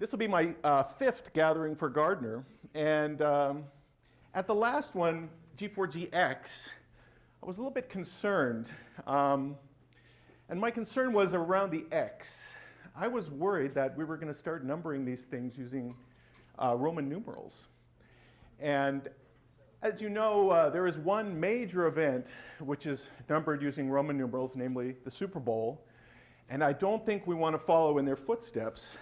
This will be my fifth gathering for Gardner, and at the last one, G4GX, I was a little bit concerned, and my concern was around the X. I was worried that we were going to start numbering these things using Roman numerals. And as you know, there is one major event which is numbered using Roman numerals, namely the Super Bowl. And I don't think we want to follow in their footsteps.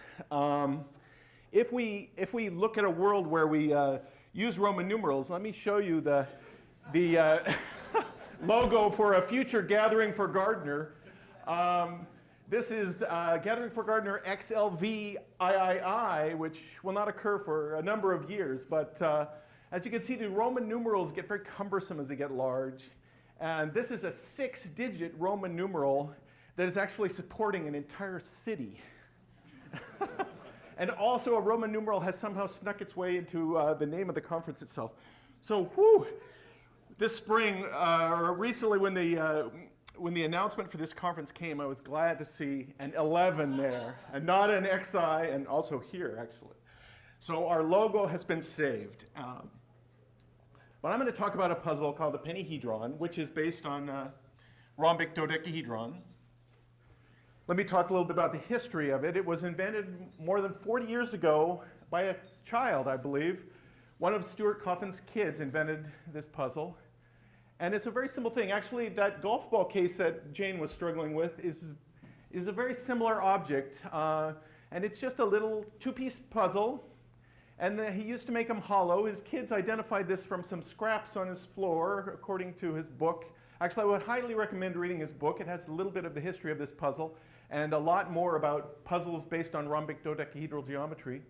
If we look at a world where we use Roman numerals, let me show you the logo for a future Gathering for Gardner. This is Gathering for Gardner XLVIII, which will not occur for a number of years. But as you can see, the Roman numerals get very cumbersome as they get large. And this is a 6-digit Roman numeral that is actually supporting an entire city. And also a Roman numeral has somehow snuck its way into the name of the conference itself. So this spring, or recently when the announcement for this conference came, I was glad to see an 11 there, and not an XI, and also here, actually. So our logo has been saved. But I'm going to talk about a puzzle called the Pennyhedron, which is based on rhombic dodecahedron. Let me talk a little bit about the history of it. It was invented more than 40 years ago by a child, I believe. One of Stewart Coffin's kids invented this puzzle. And it's a very simple thing. Actually, that golf ball case that Jane was struggling with is a very similar object. And it's just a little two-piece puzzle. And he used to make them hollow. His kids identified this from some scraps on his floor, according to his book. Actually, I would highly recommend reading his book. It has a little bit of the history of this puzzle and a lot more about puzzles based on rhombic dodecahedral geometry.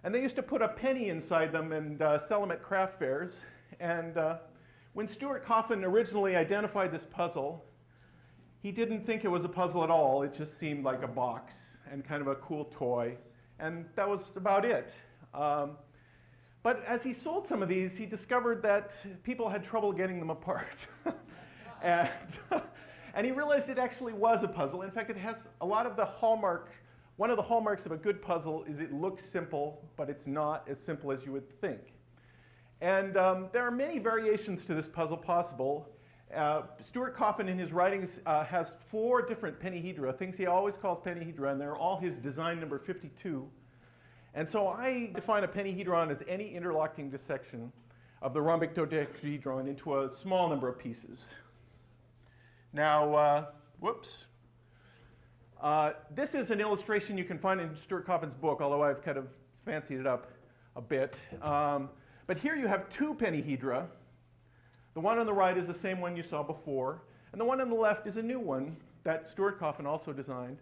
And they used to put a penny inside them and sell them at craft fairs. And when Stewart Coffin originally identified this puzzle, he didn't think it was a puzzle at all. It just seemed like a box and kind of a cool toy. And that was about it. But as he sold some of these, he discovered that people had trouble getting them apart. And he realized it actually was a puzzle. In fact, it has a lot of the hallmark. One of the hallmarks of a good puzzle is it looks simple, but it's not as simple as you would think. And there are many variations to this puzzle possible. Stewart Coffin, in his writings, has 4 different pennyhedra, things he always calls pennyhedra, and they're all his design number 52. And so I define a pennyhedron as any interlocking dissection of the rhombic dodecahedron into a small number of pieces. Now, this is an illustration you can find in Stewart Coffin's book, although I've kind of fancied it up a bit. But here you have 2 pennyhedra. The one on the right is the same one you saw before, and the one on the left is a new one that Stewart Coffin also designed.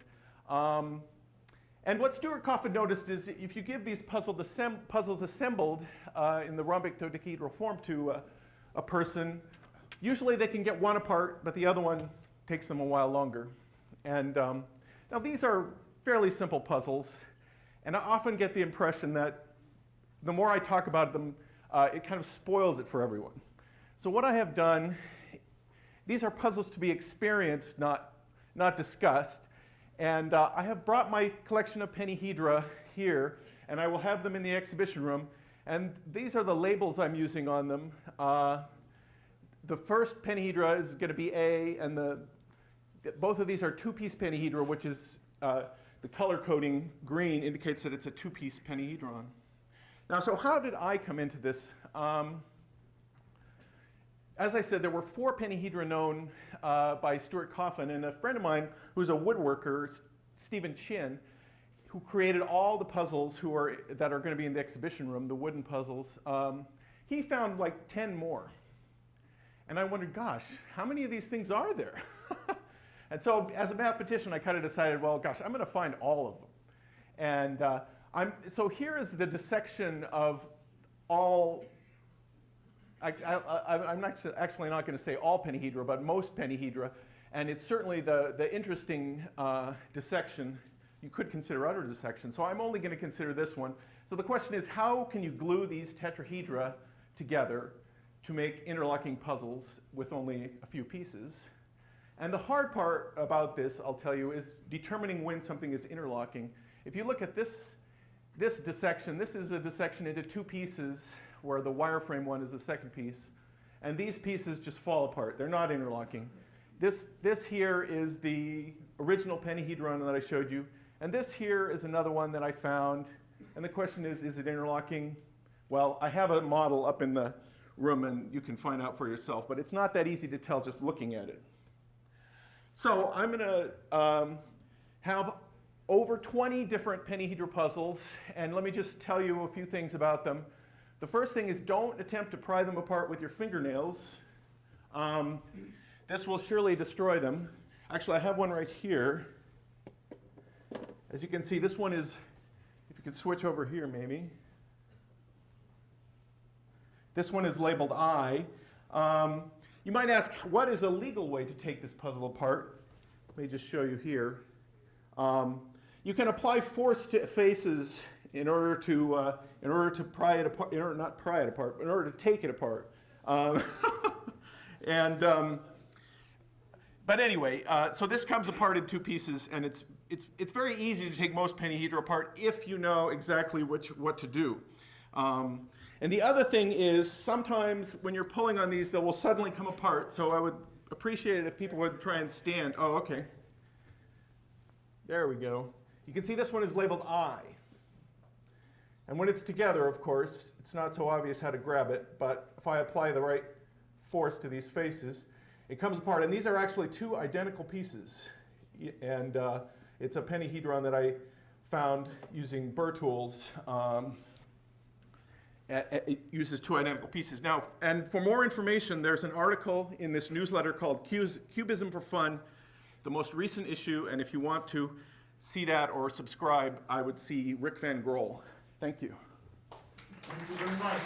And what Stewart Coffin noticed is if you give these puzzles assembled in the rhombic dodecahedral form to a person, usually they can get one apart, but the other one takes them a while longer. And now these are fairly simple puzzles, and I often get the impression that the more I talk about them, it kind of spoils it for everyone. So what I have done, these are puzzles to be experienced, not discussed. And I have brought my collection of pennyhedra here, and I will have them in the exhibition room. And these are the labels I'm using on them. The first pennyhedra is going to be A, and both of these are 2-piece pennyhedra, which is the color coding green indicates that it's a 2-piece pennyhedron. Now, so how did I come into this? As I said, there were 4 pennyhedra known by Stewart Coffin, and a friend of mine who's a woodworker, Stephen Chin, who created all the puzzles that are going to be in the exhibition room, the wooden puzzles, he found like 10 more. And I wondered, gosh, how many of these things are there? And so as a mathematician, I kind of decided, well, gosh, I'm going to find all of them. And so here is the dissection of all. I'm actually not going to say all pennyhedra, but most pennyhedra. And it's certainly the interesting dissection. You could consider other dissections. So I'm only going to consider this one. So the question is, how can you glue these tetrahedra together to make interlocking puzzles with only a few pieces? And the hard part about this, I'll tell you, is determining when something is interlocking. If you look at this this dissection, this is a dissection into two pieces where the wireframe one is the second piece. And these pieces just fall apart. They're not interlocking. This here is the original Pennyhedron that I showed you. And this here is another one that I found. And the question is it interlocking? Well, I have a model up in the room, and you can find out for yourself. But it's not that easy to tell just looking at it. So I'm going to have over 20 different Pennyhedra puzzles. And let me just tell you a few things about them. The first thing is don't attempt to pry them apart with your fingernails. This will surely destroy them. Actually, I have one right here. As you can see, this one is, if you could switch over here maybe. This one is labeled I. You might ask, what is a legal way to take this puzzle apart? Let me just show you here. You can apply force to faces in order to pry it apart, not pry it apart, but in order to take it apart. But anyway, so this comes apart in two pieces, and it's very easy to take most Pennyhedra apart if you know exactly what to do. And the other thing is sometimes when you're pulling on these, they will suddenly come apart. So I would appreciate it if people would try and stand. Oh, okay. There we go. You can see this one is labeled I. And when it's together, of course, it's not so obvious how to grab it. But if I apply the right force to these faces, it comes apart. And these are actually two identical pieces. And it's a Pennyhedron that I found using burr tools. It uses two identical pieces. Now, and for more information, there's an article in this newsletter called Cubism for Fun, the most recent issue. And if you want to see that or subscribe, I would see Rick Van Grohl. Thank you. Thank you very much.